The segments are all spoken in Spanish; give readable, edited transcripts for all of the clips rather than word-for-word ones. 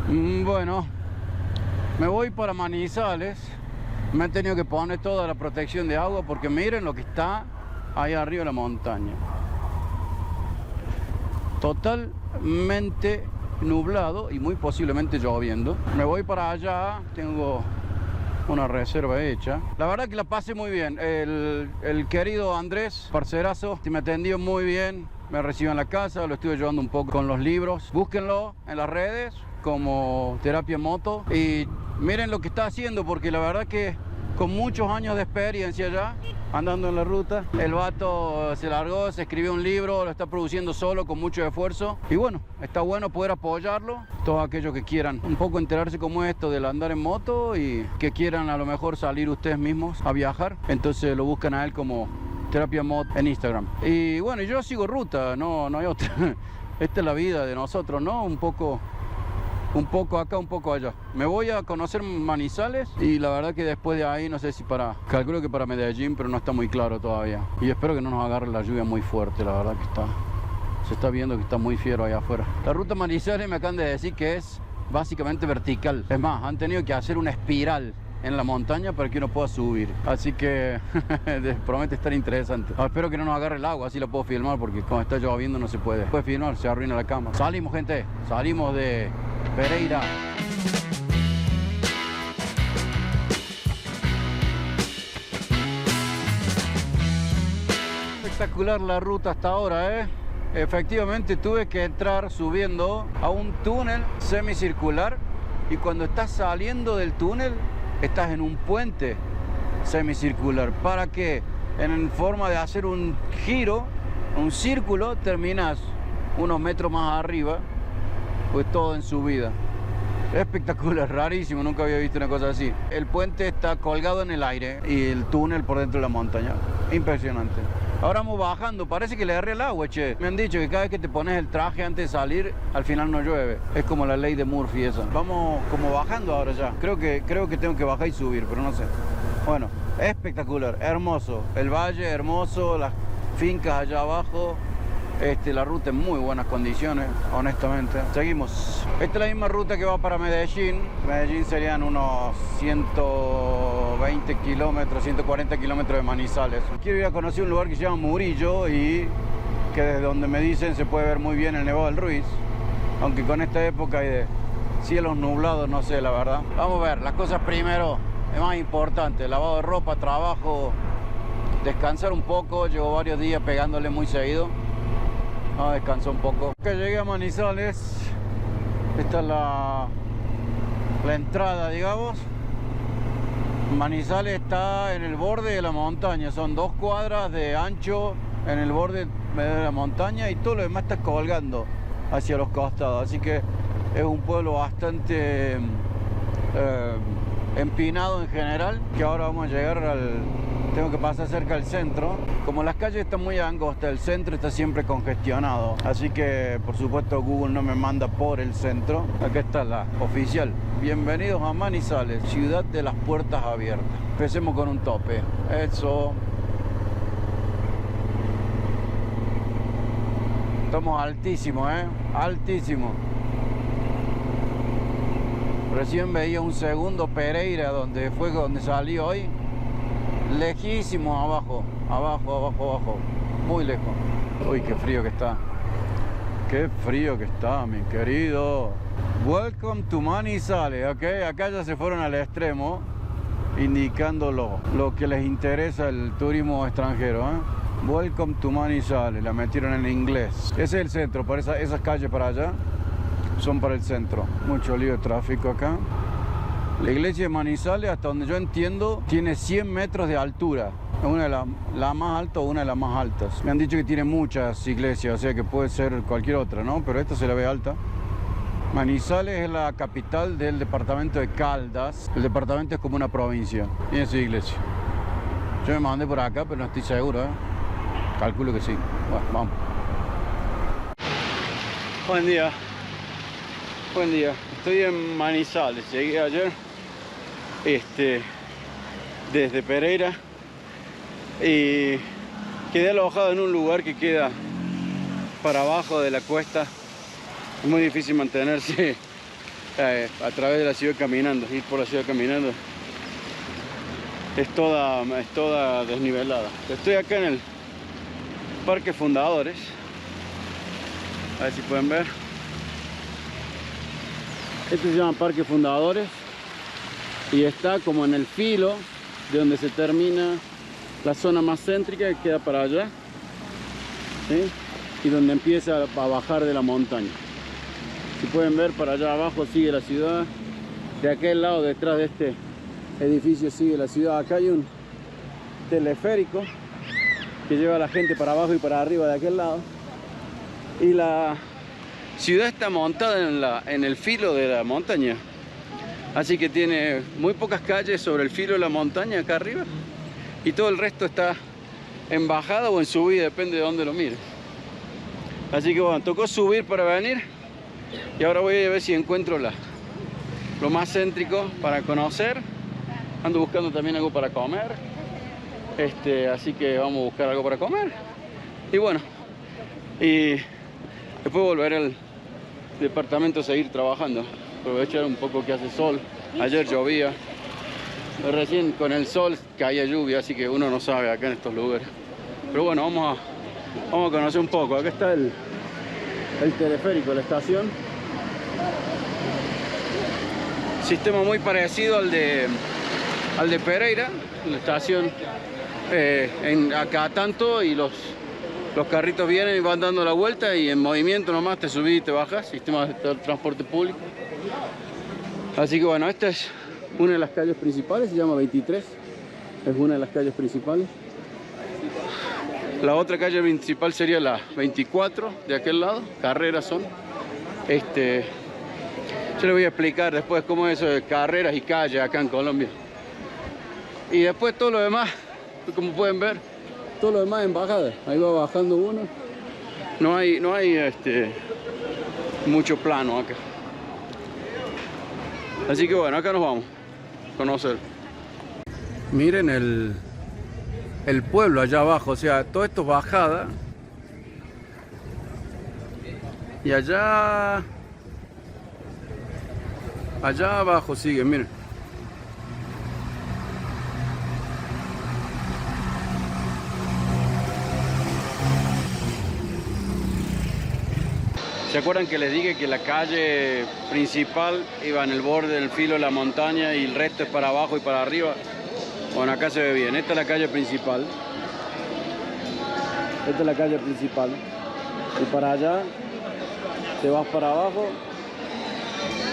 Bueno, me voy para Manizales. Me han tenido que poner toda la protección de agua porque miren lo que está ahí arriba de la montaña. Totalmente nublado y muy posiblemente lloviendo. Me voy para allá, tengo una reserva hecha. La verdad que la pasé muy bien. El querido Andrés, parcerazo, me atendió muy bien. Me recibió en la casa, lo estuve ayudando un poco con los libros. Búsquenlo en las redes como Terapia Moto y miren lo que está haciendo, porque la verdad que con muchos años de experiencia ya andando en la ruta, el vato se largó, se escribió un libro, lo está produciendo solo con mucho esfuerzo y bueno, está bueno poder apoyarlo. Todos aquellos que quieran un poco enterarse cómo es esto del andar en moto y que quieran a lo mejor salir ustedes mismos a viajar, entonces lo buscan a él como Terapia Moto en Instagram. Y bueno, yo sigo ruta, no hay otra. Esta es la vida de nosotros, ¿no? Un poco acá, un poco allá. Me voy a conocer Manizales y la verdad que después de ahí no sé si calculo que para Medellín, pero no está muy claro todavía. Y espero que no nos agarre la lluvia muy fuerte, la verdad que se está viendo que está muy fiero allá afuera. La ruta Manizales me acaban de decir que es básicamente vertical. Es más, han tenido que hacer una espiral en la montaña para que uno pueda subir. Así que promete estar interesante. Espero que no nos agarre el agua, así lo puedo filmar, porque cuando está lloviendo no se puede. Puede filmar, se arruina la cámara. Salimos, gente. Salimos de Pereira. Espectacular la ruta hasta ahora, ¿eh? Efectivamente tuve que entrar subiendo a un túnel semicircular y cuando estás saliendo del túnel estás en un puente semicircular para que en forma de hacer un giro, un círculo, terminas unos metros más arriba, pues todo en subida. Espectacular, rarísimo, nunca había visto una cosa así. El puente está colgado en el aire y el túnel por dentro de la montaña. Impresionante. Ahora vamos bajando, parece que le agarré el agua, che. Me han dicho que cada vez que te pones el traje antes de salir, al final no llueve. Es como la ley de Murphy esa. Vamos como bajando ahora ya. Creo que tengo que bajar y subir, pero no sé. Bueno, espectacular, hermoso. El valle hermoso, las fincas allá abajo. La ruta en muy buenas condiciones, honestamente. Seguimos. Esta es la misma ruta que va para Medellín. Medellín serían unos 120 kilómetros, 140 kilómetros de Manizales. Quiero ir a conocer un lugar que se llama Murillo y que desde donde me dicen se puede ver muy bien el Nevado del Ruiz. Aunque con esta época hay de cielos nublados, no sé, la verdad. Vamos a ver, las cosas primero, es más importante. Lavado de ropa, trabajo, descansar un poco. Llevo varios días pegándole muy seguido. Descansó un poco. Que llegué a Manizales. Esta es la entrada, digamos. Manizales está en el borde de la montaña. Son 2 cuadras de ancho en el borde de la montaña y todo lo demás está colgando hacia los costados. Así que es un pueblo bastante empinado en general. Que ahora vamos a llegar tengo que pasar cerca del centro. Como las calles están muy angostas, el centro está siempre congestionado. Así que, por supuesto, Google no me manda por el centro. Acá está la oficial. Bienvenidos a Manizales, ciudad de las puertas abiertas. Empecemos con un tope. Eso. Estamos altísimos, altísimos. Recién veía un segundo Pereira, donde salí hoy. Lejísimo abajo, muy lejos. Uy, qué frío que está. Qué frío que está, mi querido. Welcome to Manizales, ok. Acá ya se fueron al extremo, indicando lo que les interesa el turismo extranjero, Welcome to Manizales, la metieron en inglés. Ese es el centro, por esas calles para allá son para el centro. Mucho lío de tráfico acá. La iglesia de Manizales, hasta donde yo entiendo, tiene 100 metros de altura. Es una de la más alta o una de las más altas. Me han dicho que tiene muchas iglesias, o sea que puede ser cualquier otra, ¿no? Pero esta se la ve alta. Manizales es la capital del departamento de Caldas. El departamento es como una provincia. Tiene su iglesia. Yo me mandé por acá, pero no estoy seguro, Calculo que sí. Bueno, vamos. Buen día. Buen día. Estoy en Manizales. Llegué ayer desde Pereira y quedé alojado en un lugar que queda para abajo de la cuesta. Es muy difícil mantenerse a través de la ciudad caminando, ir por la ciudad caminando. Es toda desnivelada. Estoy acá en el Parque Fundadores. A ver si pueden ver. Este se llama Parque Fundadores y está como en el filo de donde se termina la zona más céntrica que queda para allá, ¿sí? Y donde empieza a bajar de la montaña. Si pueden ver, para allá abajo sigue la ciudad. De aquel lado, detrás de este edificio, sigue la ciudad. Acá hay un teleférico que lleva a la gente para abajo y para arriba de aquel lado. Y la ciudad está montada en el filo de la montaña. Así que tiene muy pocas calles sobre el filo de la montaña acá arriba. Y todo el resto está en bajada o en subida, depende de dónde lo mires. Así que bueno, tocó subir para venir. Y ahora voy a ver si encuentro lo más céntrico para conocer. Ando buscando también algo para comer. Así que vamos a buscar algo para comer. Y bueno, y después volver al departamento a seguir trabajando. Aprovechar un poco que hace sol. Ayer llovía. Recién con el sol caía lluvia, así que uno no sabe acá en estos lugares. Pero bueno, vamos a conocer un poco. Acá está el teleférico, la estación. Sistema muy parecido al de Pereira. La estación acá tanto y los carritos vienen y van dando la vuelta y en movimiento nomás te subís y te bajas. Sistema de transporte público. Así que bueno, esta es una de las calles principales, se llama 23. Es una de las calles principales. La otra calle principal sería la 24 de aquel lado. Carreras son. Yo les voy a explicar después cómo es eso de carreras y calles acá en Colombia. Y después todo lo demás, como pueden ver, todo lo demás en bajada. Ahí va bajando uno. No hay mucho plano acá. Así que bueno, acá nos vamos a conocer. Miren el pueblo allá abajo, o sea, todo esto es bajada. Y allá abajo sigue, miren. ¿Se acuerdan que les dije que la calle principal iba en el borde del filo de la montaña y el resto es para abajo y para arriba? Bueno, acá se ve bien. Esta es la calle principal. Esta es la calle principal. Y para allá te vas para abajo.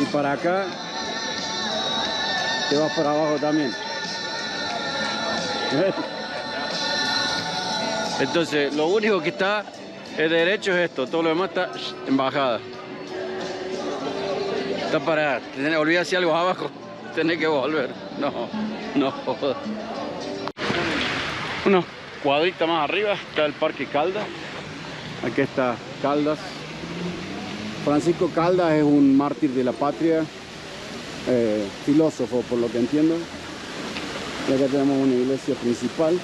Y para acá te vas para abajo también. Entonces, lo único que está derecho es esto. Todo lo demás está en bajada. Está para... Olvidar si algo abajo. Tenés que volver. No jodas. Unos cuadritos más arriba está el Parque Caldas. Aquí está Caldas. Francisco Caldas es un mártir de la patria, filósofo por lo que entiendo. Y acá tenemos una iglesia principal.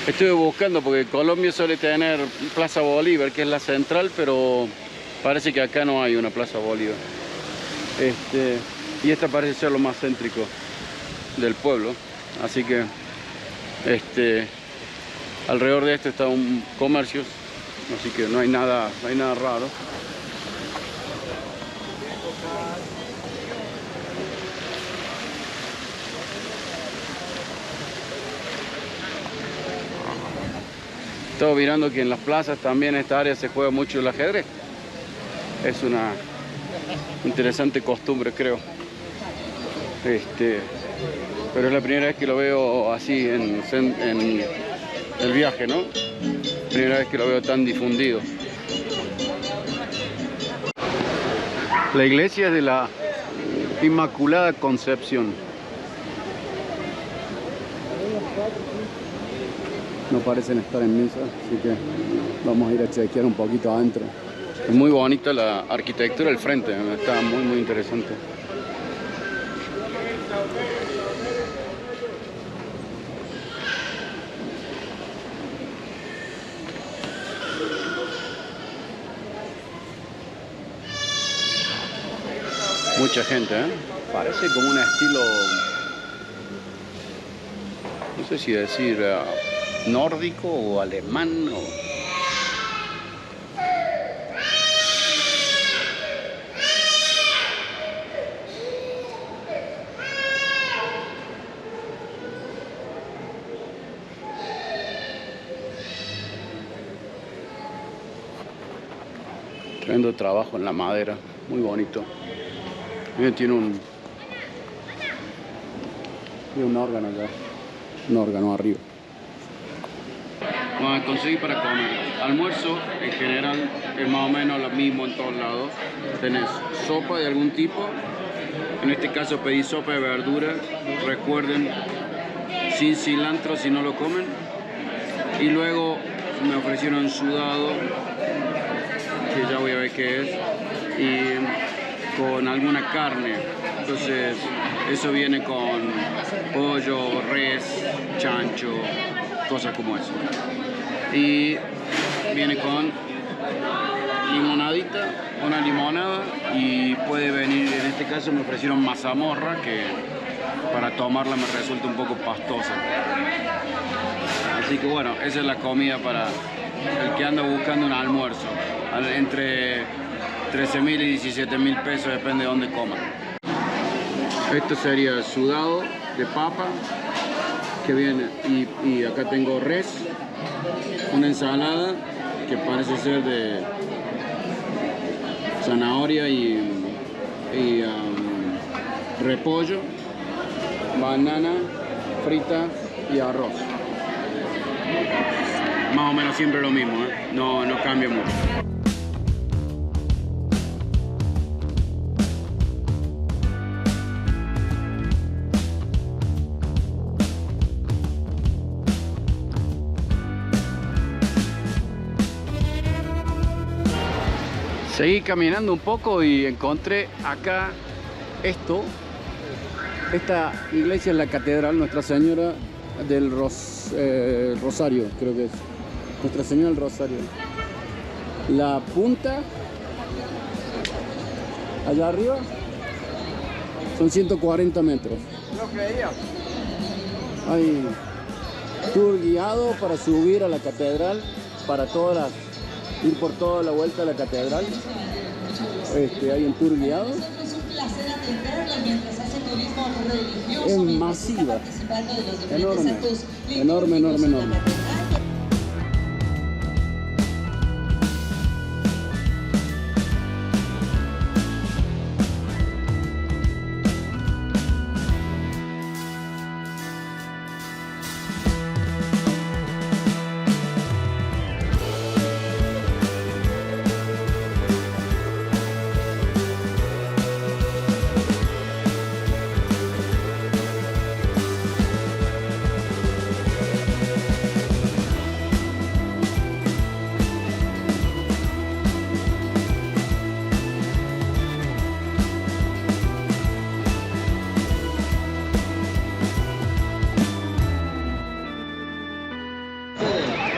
Estuve buscando porque Colombia suele tener Plaza Bolívar, que es la central, pero parece que acá no hay una Plaza Bolívar. Y esta parece ser lo más céntrico del pueblo. Así que alrededor de esto está un comercio. Así que no hay nada raro. Estaba mirando que en las plazas también en esta área se juega mucho el ajedrez. Es una interesante costumbre, creo. Pero es la primera vez que lo veo así en el viaje, ¿no? Primera vez que lo veo tan difundido. La iglesia es de la Inmaculada Concepción. No parecen estar en misa, así que vamos a ir a chequear un poquito adentro. Es muy bonita la arquitectura del frente, está muy interesante. Mucha gente, ¿eh? Parece como un estilo, no sé si decir nórdico o alemán o... Tremendo trabajo en la madera, muy bonito. Miren, tiene un órgano acá, un órgano arriba. Vamos a conseguir para comer. Almuerzo en general es más o menos lo mismo en todos lados. Tenés sopa de algún tipo. En este caso pedí sopa de verdura. Recuerden, sin cilantro si no lo comen. Y luego me ofrecieron sudado, que ya voy a ver qué es, y con alguna carne. Entonces eso viene con pollo, res, chancho, cosas como eso. Y viene con limonadita, una limonada, y puede venir, en este caso me ofrecieron mazamorra, que para tomarla me resulta un poco pastosa. Así que bueno, esa es la comida para el que anda buscando un almuerzo. Entre 13.000 y 17.000 pesos, depende de dónde coman. Esto sería el sudado de papa, que viene, y acá tengo res, una ensalada que parece ser de zanahoria y repollo, banana frita y arroz. Más o menos siempre lo mismo, ¿eh? No cambia mucho. Seguí caminando un poco y encontré acá esta iglesia es la catedral Nuestra Señora del Rosario, creo que es Nuestra Señora del Rosario. La punta allá arriba son 140 metros. Hay tour guiado para subir a la catedral, para ir por toda la vuelta a la catedral. Hay un tour guiado. Es masiva, enorme.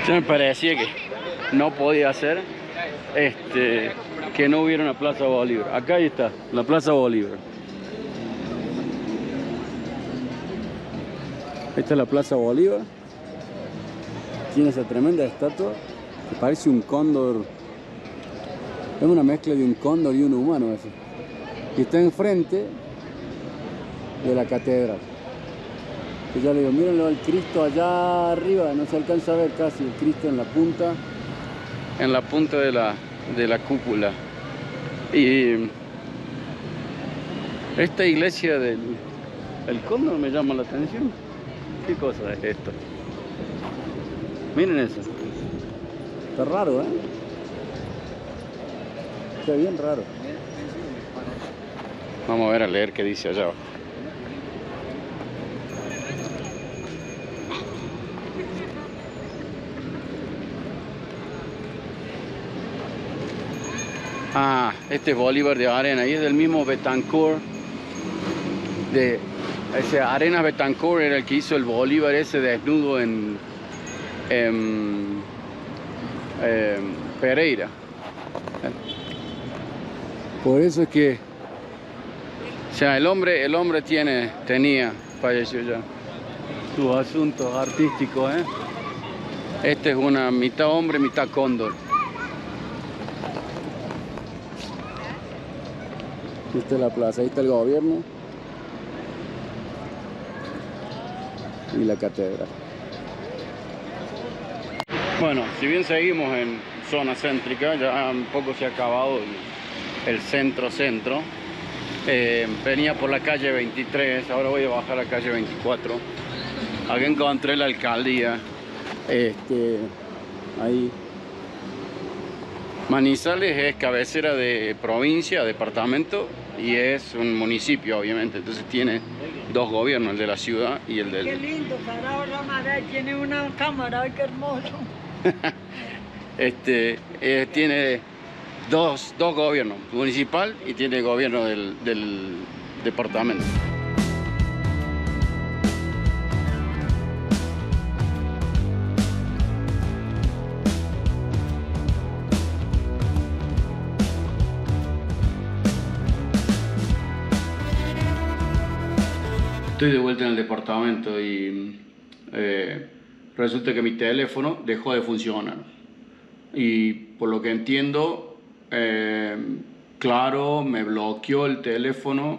Yo me parecía que no podía ser que no hubiera una Plaza Bolívar. Acá ahí está, la Plaza Bolívar. Esta es la Plaza Bolívar. Tiene esa tremenda estatua que parece un cóndor. Es una mezcla de un cóndor y un humano eso. Y está enfrente de la catedral. Que ya le digo, mírenlo al Cristo allá arriba, no se alcanza a ver casi el Cristo en la punta de la cúpula. Y esta iglesia del cóndor me llama la atención. ¿Qué cosa es esto? Miren eso. Está raro, ¿eh? Está bien raro. Vamos a ver, a leer qué dice allá abajo. Ah, este es Bolívar de Arena y es del mismo Betancourt. Ese Arenas Betancourt era el que hizo el Bolívar ese desnudo en Pereira. Por eso es que O sea, el hombre tenía, falleció ya, sus asuntos artísticos, ¿eh? Este es una mitad hombre, mitad cóndor. Esta es la plaza, ahí está el gobierno y la catedral. Bueno, si bien seguimos en zona céntrica, ya un poco se ha acabado el centro. Venía por la calle 23, ahora voy a bajar a la calle 24. Aquí encontré la alcaldía. Ahí. Manizales es cabecera de provincia, departamento, y es un municipio, obviamente. Entonces tiene dos gobiernos, el de la ciudad y el del... Qué lindo, Sarao Ramadé tiene una cámara, qué hermoso. Tiene dos gobiernos, municipal y tiene gobierno del departamento. Estoy de vuelta en el departamento y resulta que mi teléfono dejó de funcionar. Y por lo que entiendo, Claro me bloqueó el teléfono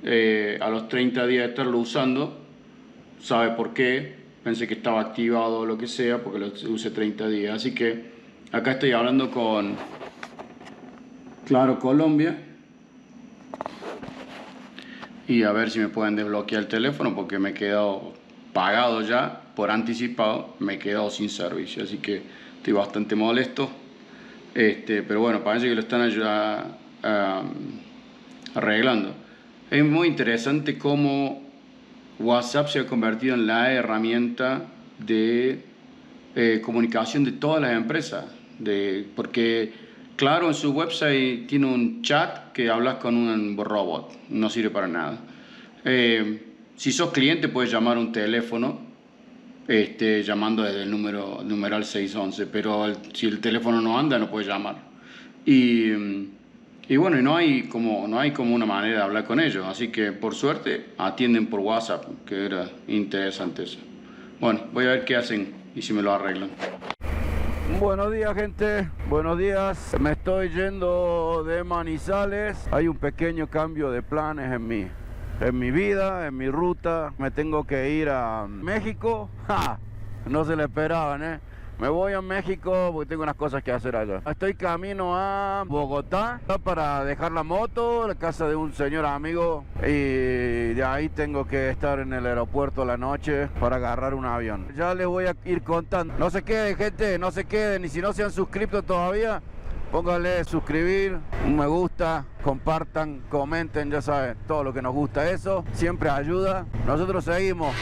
a los 30 días de estarlo usando. ¿Sabe por qué? Pensé que estaba activado o lo que sea, porque lo usé 30 días. Así que acá estoy hablando con Claro Colombia. Y a ver si me pueden desbloquear el teléfono, porque me he quedado pagado ya por anticipado, me he quedado sin servicio, así que estoy bastante molesto. Pero bueno, parece que lo están arreglando. Es muy interesante cómo WhatsApp se ha convertido en la herramienta de comunicación de todas las empresas, porque Claro, en su website tiene un chat que hablas con un robot, no sirve para nada. Si sos cliente puedes llamar a un teléfono, llamando desde el numeral 611, pero si el teléfono no anda no puedes llamar. Y bueno, no hay como una manera de hablar con ellos, así que por suerte atienden por WhatsApp, que era interesante eso. Bueno, voy a ver qué hacen y si me lo arreglan. Buenos días, gente, buenos días. Me estoy yendo de Manizales. Hay un pequeño cambio de planes en mi vida, en mi ruta. Me tengo que ir a México. ¡Ja! No se le esperaban, ¿eh? Me voy a México porque tengo unas cosas que hacer allá. Estoy camino a Bogotá para dejar la moto, la casa de un señor amigo, y de ahí tengo que estar en el aeropuerto a la noche para agarrar un avión. Ya les voy a ir contando. No se queden, gente, no se queden, y si no se han suscrito todavía, pónganle suscribir, un me gusta, compartan, comenten, ya saben, todo lo que nos gusta, eso siempre ayuda. Nosotros seguimos.